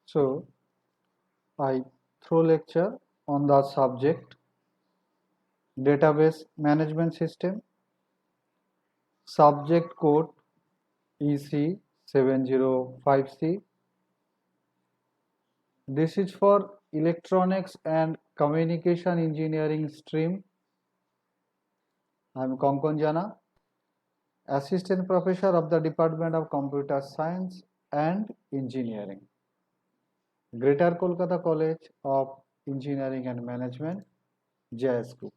So I throw lecture on the subject database management system, subject code EC705C. This is for electronics and communication engineering stream. I am Konkon Jana, Assistant Professor of the Department of Computer Science and Engineering, Greater Kolkata College of Engineering and Management, JS Group.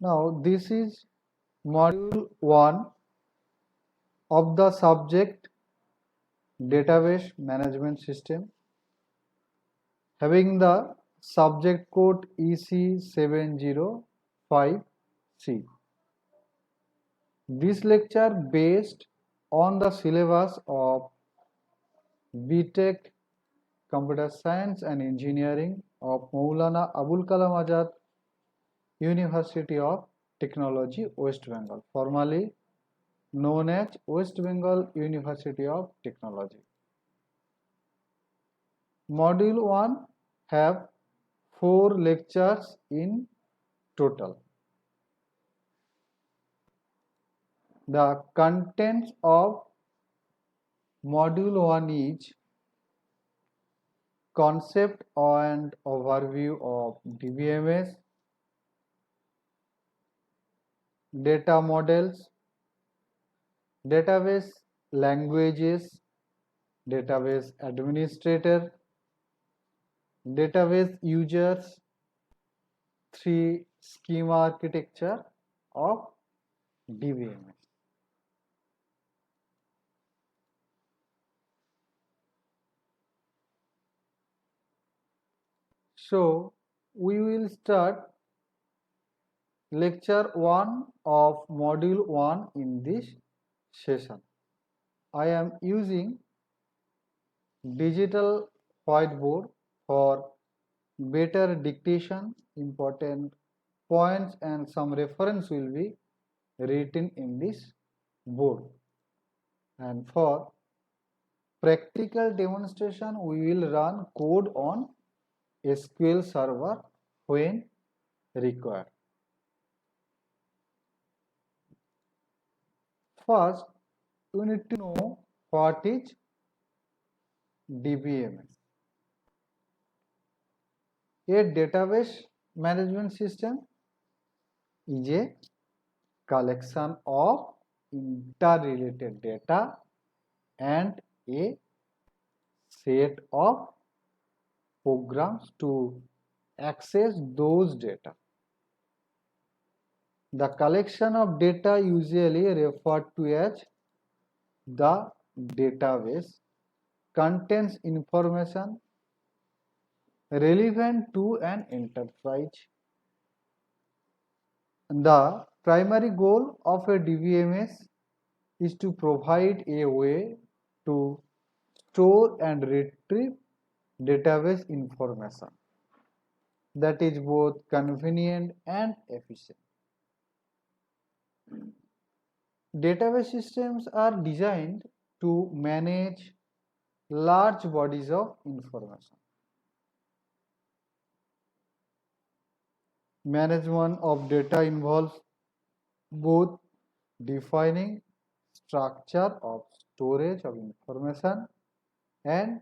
Now, this is module 1 of the subject database management system, having the subject code EC705C. This lecture based on the syllabus of BTech Computer Science and Engineering of Maulana Abul Kalam Azad University of Technology, West Bengal, formerly known as West Bengal University of Technology. Module 1 have 4 lectures in total. The contents of Module 1 is concept and overview of DBMS, data models, database languages, database administrator, database users, 3 schema architecture of DBMS. So we will start lecture 1 of module 1 in this session. I am using digital whiteboard for better dictation. Important points and some reference will be written in this board. And for practical demonstration, we will run code on SQL Server when required. First, you need to know what is DBMS. A database management system is a collection of interrelated data and a set of programs to access those data. The collection of data usually referred to as the database contains information relevant to an enterprise. The primary goal of a DBMS is to provide a way to store and retrieve database information that is both convenient and efficient. Database systems are designed to manage large bodies of information. Management of data involves both defining structure of storage of information and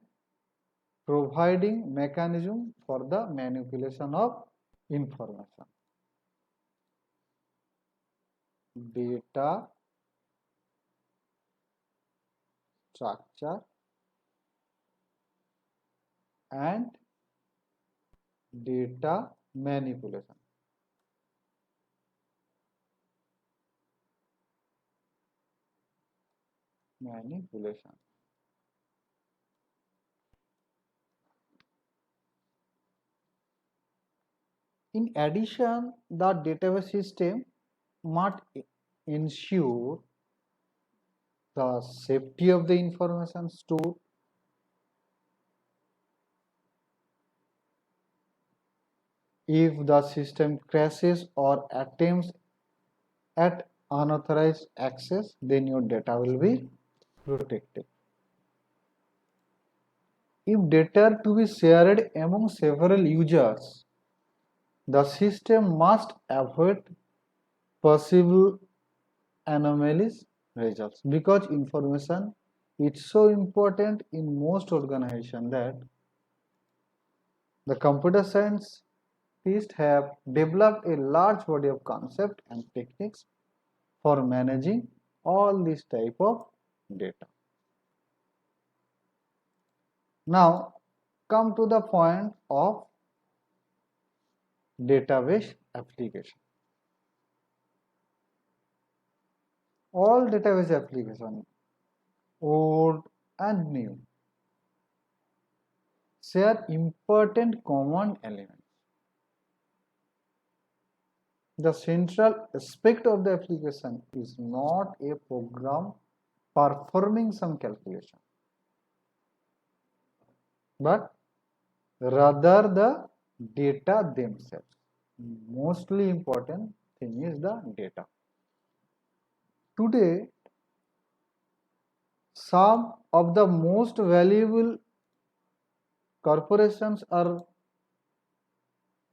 providing mechanism for the manipulation of information. Data structure and data manipulation. In addition, the database system must ensure the safety of the information stored, If the system crashes or attempts at unauthorized access, then your data will be protected. If data to be shared among several users, the system must avoid possible anomalies results, because information is so important in most organizations that the computer scientists have developed a large body of concepts and techniques for managing all this type of data. Now come to the point of database application. All database applications, old and new, share important common elements. The central aspect of the application is not a program performing some calculation, but rather the data themselves. Mostly important thing is the data. Today, some of the most valuable corporations are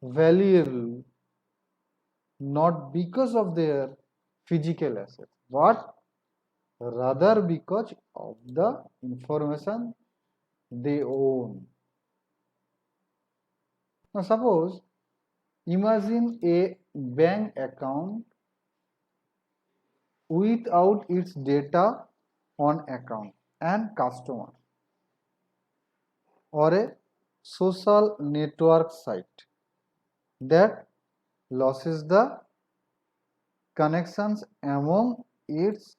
valuable not because of their physical assets, but rather because of the information they own. Now, suppose imagine a bank account without its data on account and customer, or a social network site that loses the connections among its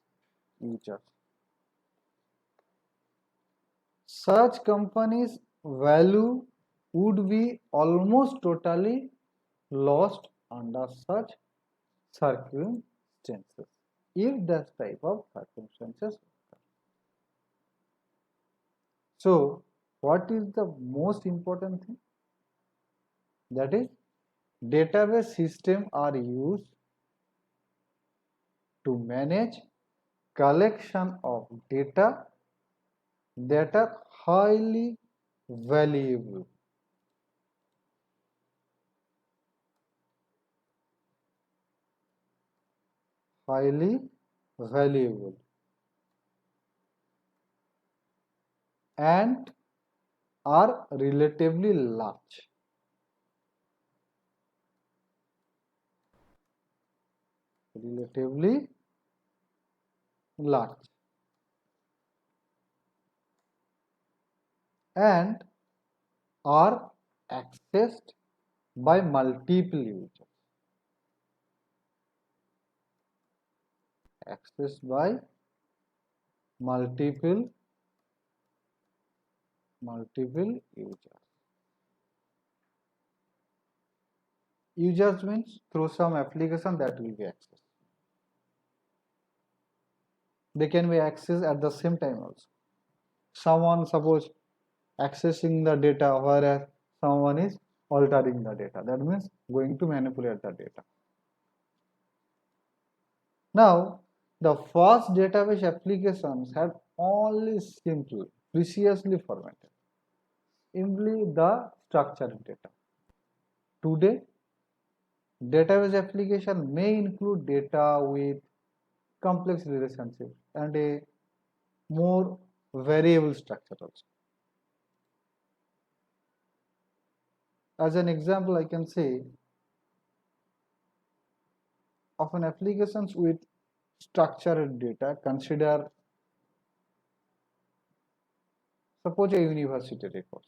users. Such companies' value would be almost totally lost under such circumstances, if that type of circumstances. So, what is the most important thing? That is, database systems are used to manage collection of data that are highly valuable. Highly valuable and are relatively large. Relatively large and are accessed by multiple users. Accessed by multiple users. Users means through some application that will be accessed. They can be accessed at the same time also. Someone suppose accessing the data, whereas someone is altering the data. That means going to manipulate the data. Now, the first database applications had only simple, preciously formatted, simply the structured data. Today, database application may include data with complex relationships and a more variable structure also. As an example, I can say of an applications with structured data, consider suppose a university record,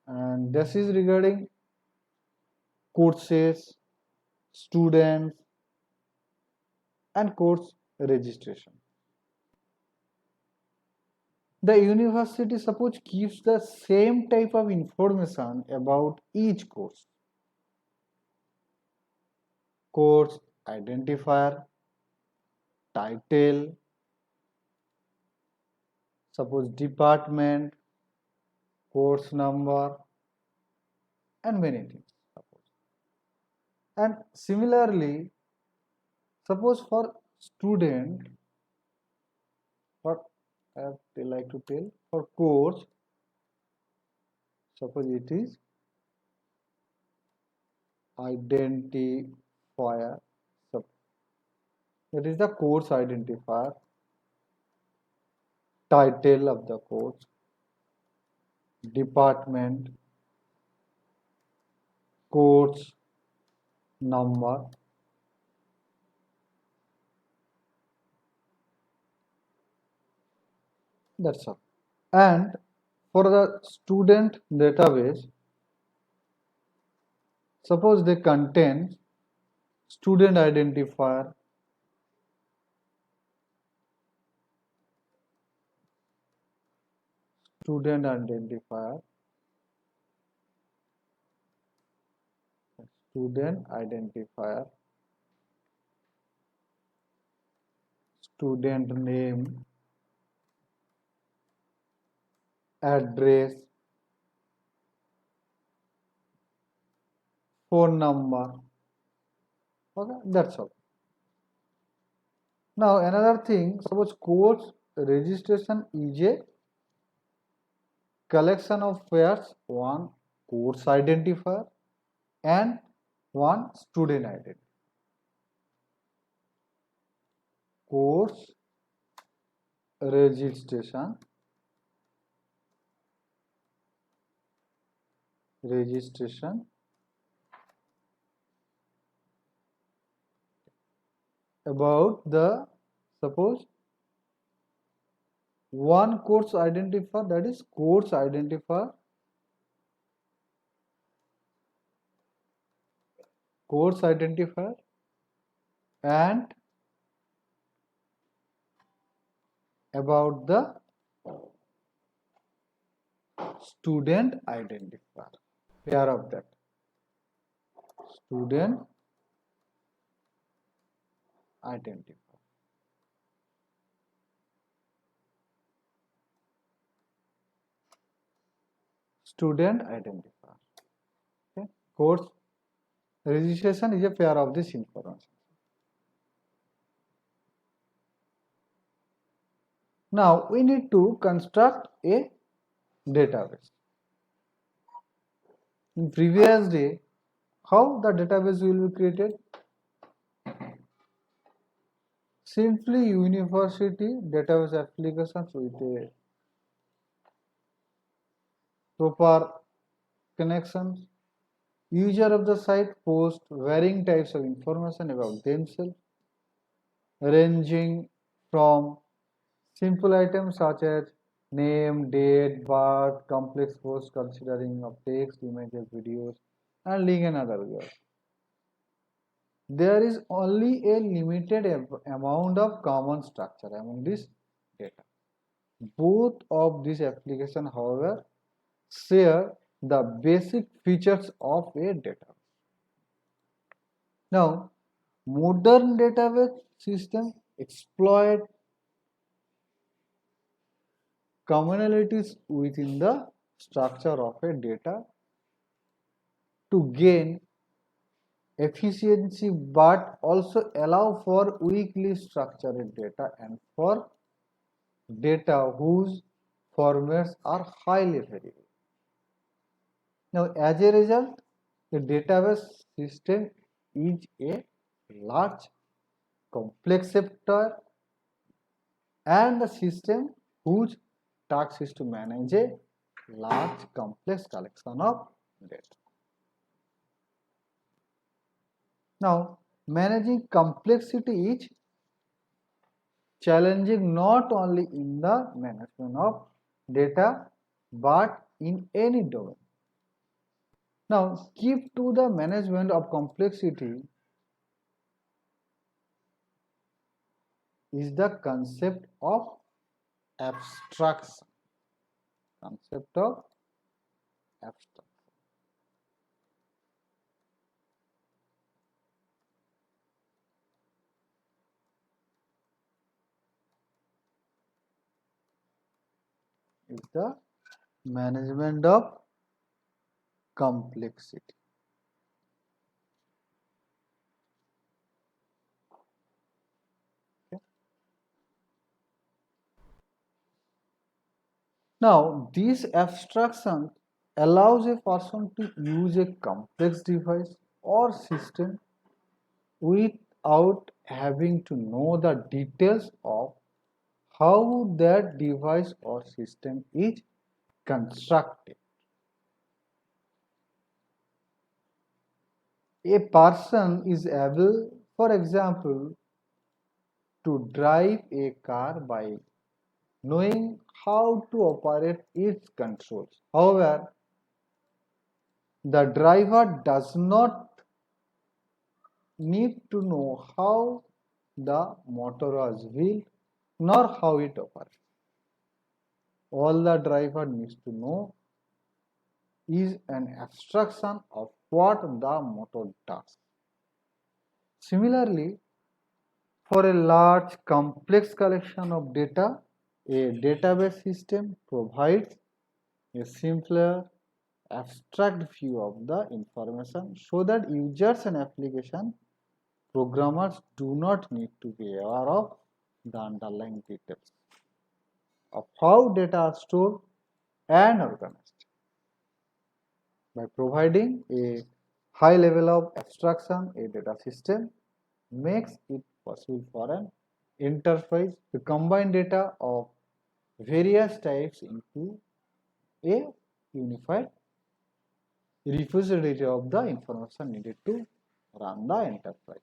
and this is regarding courses, students, and course registration. The university suppose keeps the same type of information about each course: course identifier, title, suppose department, course number, and many things. And similarly, suppose for student, what they like to tell for course, suppose it is identifier. So that is the course identifier, title of the course, department, course number. That's all. And for the student database, suppose they contain student identifier, student identifier, student identifier, student name, address, phone number. Okay, that's all. Now another thing, suppose course registration is a collection of pairs, one course identifier and one student identifier. Course registration about the, suppose one course identifier, that is course identifier, and about the student identifier, pair of that, student identifier. Student identifier. Okay. Course registration is a pair of this information. Now we need to construct a database. In previous day, how the database will be created? Simply university database applications with a proper connections. User of the site post varying types of information about themselves, ranging from simple items such as name, date, birth, complex posts considering of text, images, videos, and link and other words. There is only a limited amount of common structure among this data. Both of these applications, however, share the basic features of a database. Now, modern database systems exploit commonalities within the structure of a data to gain efficiency, but also allow for weakly structured data and for data whose formats are highly variable. Now, as a result, the database system is a large, complex sector and the system whose task is to manage a large, complex collection of data. Now, managing complexity is challenging not only in the management of data but in any domain. Now, key to the management of complexity is the concept of abstraction. Concept of abstraction. Is the management of complexity. Okay. Now, this abstraction allows a person to use a complex device or system without having to know the details of how that device or system is constructed. A person is able, for example, to drive a car by knowing how to operate its controls. However, the driver does not need to know how the motor was built nor how it operates. All the driver needs to know is an abstraction of what the motor does. Similarly, for a large complex collection of data, a database system provides a simpler abstract view of the information so that users and application programmers do not need to be aware of the underlying details of how data are stored and organized. By providing a high level of abstraction, a data system makes it possible for an interface to combine data of various types into a unified repository of the information needed to run the enterprise.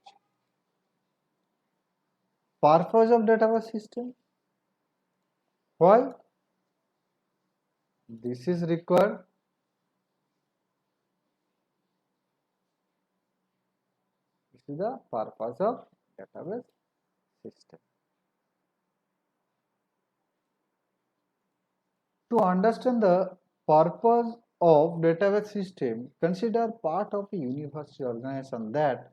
Purpose of database system. Why this is required? This is the purpose of database system. To understand the purpose of database system, consider part of a university organization that,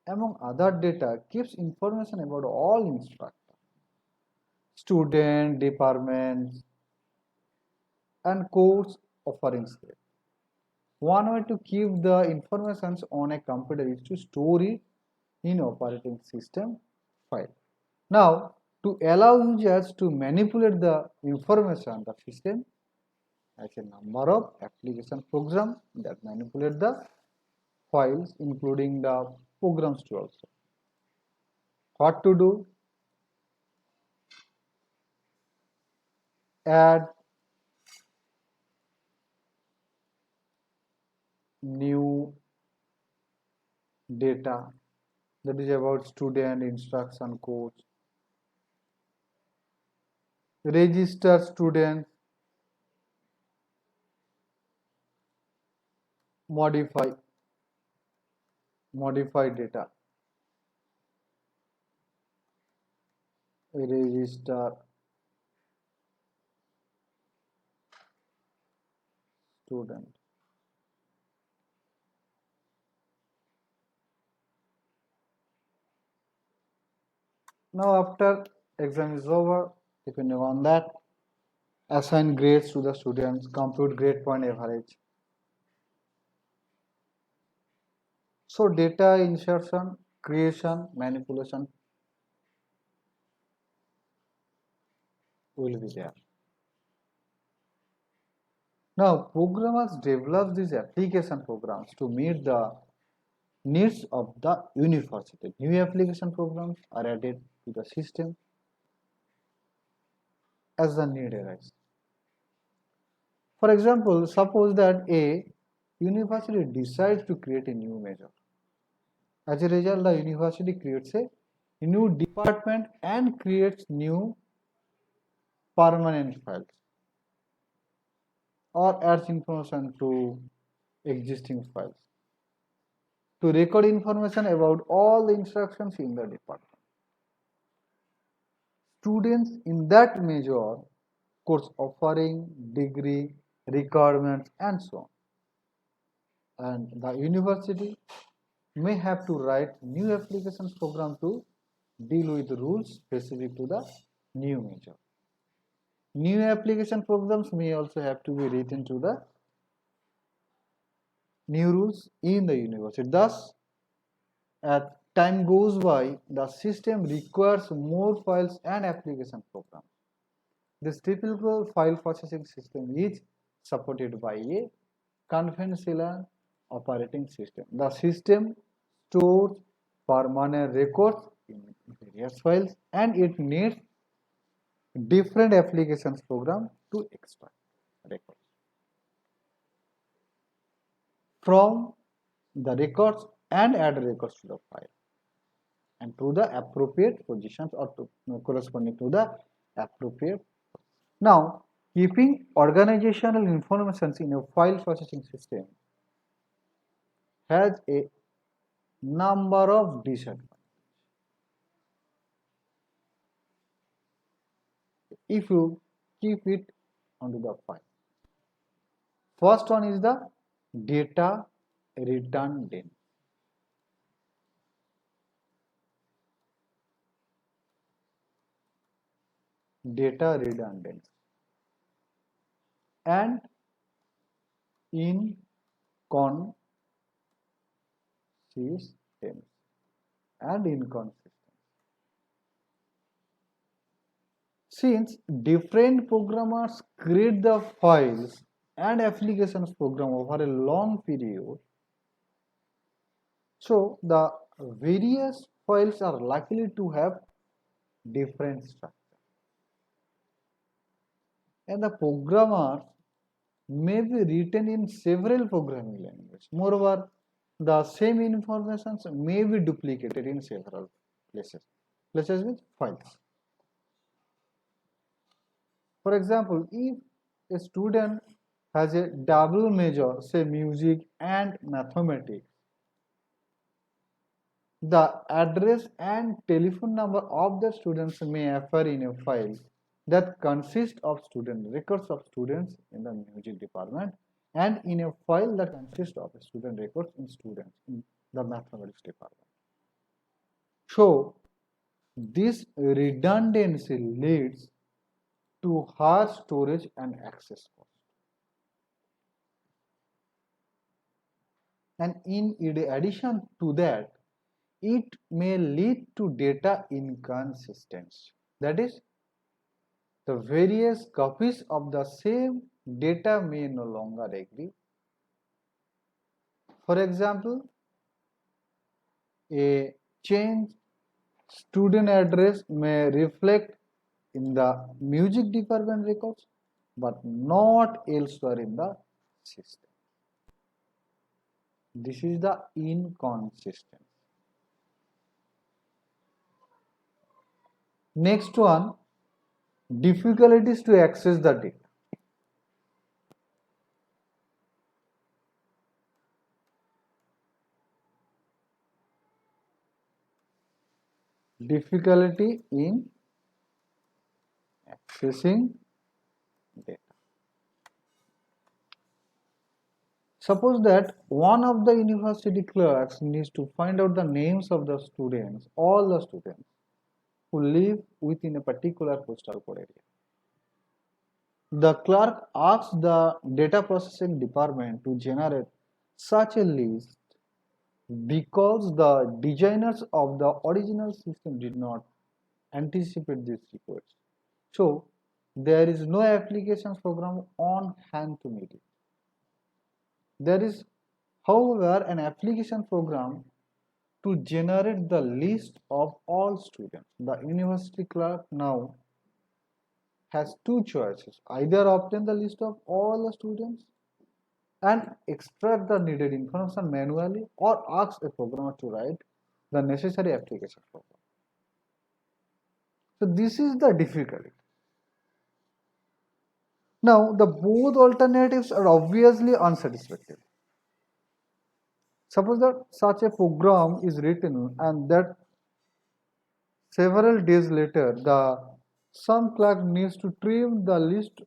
among other data, keeps information about all instructors, student, departments, and course offerings there. One way to keep the information on a computer is to store it in operating system file. Now, to allow users to manipulate the information, the system has a number of application programs that manipulate the files, including the programs too also. What to do? Add new data that is about student, instruction, coach. Register students, modify data. Register student. Now after exam is over, depending on that, assign grades to the students, compute grade point average. So data insertion, creation, manipulation will be there. Now programmers develop these application programs to meet the needs of the university. New application programs are added to the system as the need arises. For example, suppose that a university decides to create a new major. As a result, the university creates a new department and creates new permanent files or adds information to existing files to record information about all the instructions in the department. Students in that major, course offering, degree, requirements, and so on. And the university may have to write new applications program to deal with the rules specific to the new major. New application programs may also have to be written to the new rules in the university. Thus, as time goes by, the system requires more files and application programs. This typical file processing system is supported by a conventional operating system. The system stores permanent records in various files and it needs different applications program to extract records from the records and add records to the file and to the appropriate positions or to, corresponding to the appropriate. Now, keeping organizational information in a file processing system has a number of disadvantages. If you keep it onto the file. First one is the data redundant. Data redundant and inconsistent and inconsistent. Since different programmers create the files and applications program over a long period, so the various files are likely to have different structure. And the programmers may be written in several programming languages. Moreover, the same information may be duplicated in several places. Places with files. For example, if a student has a double major, say music and mathematics, the address and telephone number of the students may appear in a file that consists of student records of students in the music department and in a file that consists of student records in the mathematics department. So, this redundancy leads to higher storage and access cost. And in addition to that, it may lead to data inconsistency. That is, the various copies of the same data may no longer agree. For example, a changed student address may reflect in the music department records but not elsewhere in the system. This is the inconsistency. Next one, difficulties to access the data. Difficulty in accessing data. Suppose that one of the university clerks needs to find out the names of the students, all the students who live within a particular postal code area. The clerk asks the data processing department to generate such a list because the designers of the original system did not anticipate this request. So, there is no applications program on hand to meet it. There is, however, an application program to generate the list of all students. The university clerk now has two choices: either obtain the list of all the students and extract the needed information manually, or ask a programmer to write the necessary application program. So this is the difficulty. Now the both alternatives are obviously unsatisfactory. Suppose that such a program is written and that several days later the some clerk needs to trim the list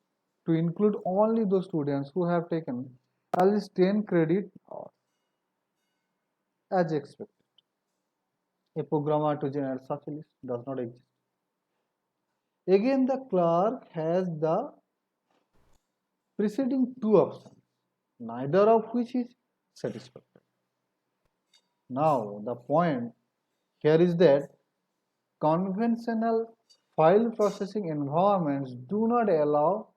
to include only those students who have taken at least 10 credit hours as expected. A programmer to generate such a list does not exist. Again, the clerk has the preceding two options, neither of which is satisfactory. Now, the point here is that conventional file processing environments do not allow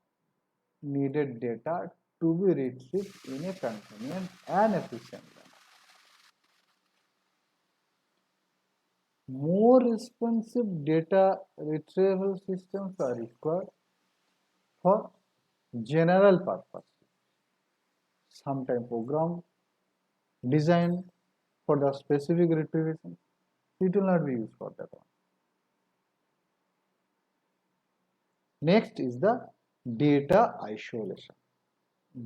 needed data to be retrieved in a convenient and efficient manner. More responsive data retrieval systems are required for general purpose, sometimes program designed for the specific retrievation. It will not be used for that one. Next is the data isolation.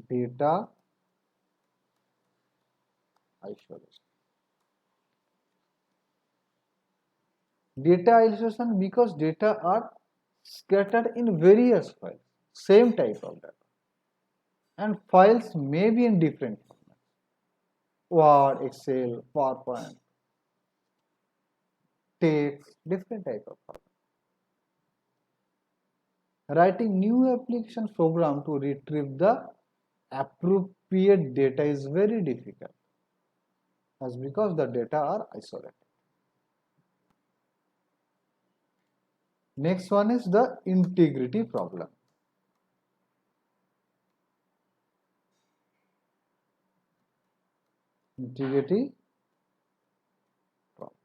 Data isolation. Data isolation because data are scattered in various files, same type of data, and files may be in different formats, Word, Excel, PowerPoint, text, different type of formats. Writing new application program to retrieve the appropriate data is very difficult, as because the data are isolated. Next one is the integrity problem. Integrity problem.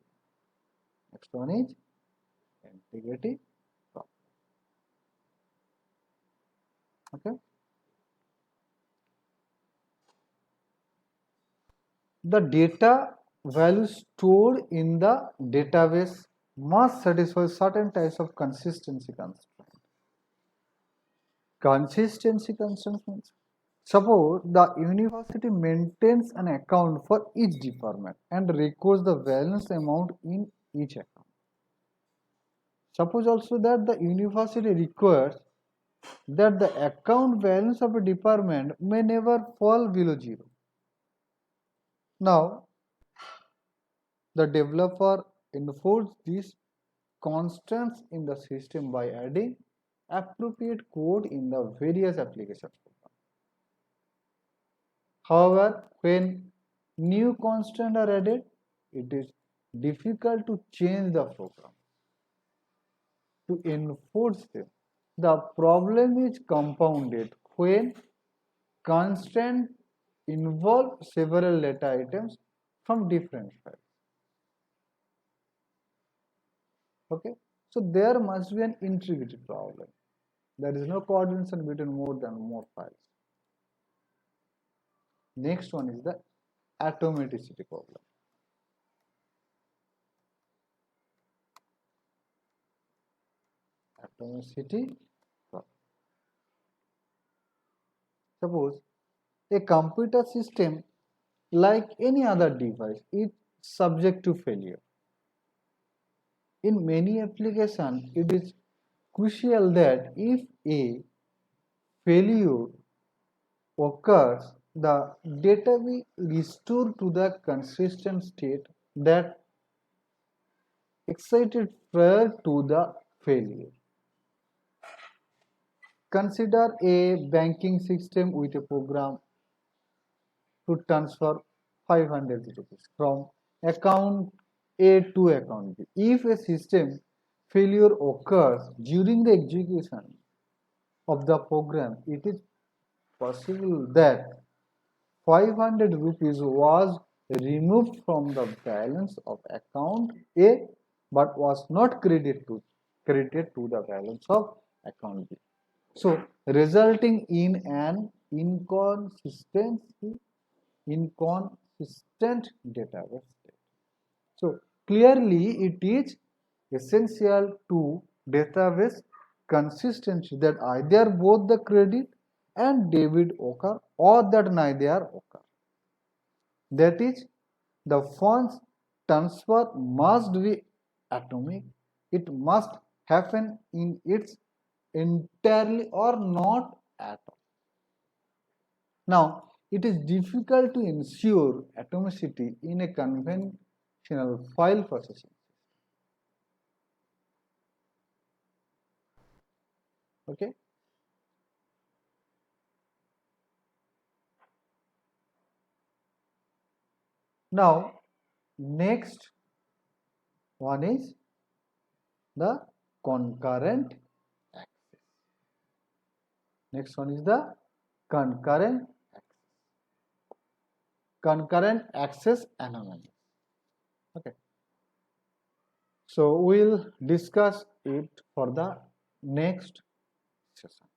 Next one is integrity problem. Okay. The data values stored in the database must satisfy certain types of consistency constraints. Consistency constraints means suppose the university maintains an account for each department and records the balance amount in each account. Suppose also that the university requires that the account balance of a department may never fall below zero. Now, the developer enforces these constants in the system by adding appropriate code in the various applications. However, when new constants are added, it is difficult to change the program to enforce them. The problem is compounded when constants involve several data items from different files. Okay, so there must be an integrity problem. There is no coordination between more files. Next one is the atomicity problem. Atomicity problem. Suppose a computer system, like any other device, is subject to failure. In many applications, it is crucial that if a failure occurs, the data be restored to the consistent state that existed prior to the failure. Consider a banking system with a program to transfer 500 rupees from account A to account B. If a system failure occurs during the execution of the program, it is possible that 500 rupees was removed from the balance of account A but was not credited to the balance of account B. So, resulting in an inconsistent database state. So, clearly it is essential to database consistency that either both the credit and debit occur or that neither occur. That is, the funds transfer must be atomic. It must happen in its entirely or not at all. Now, it is difficult to ensure atomicity in a conventional file processing. Okay. Now, next one is the concurrent access. Next one is the concurrent access anomaly. Okay. So we'll discuss it for the next session.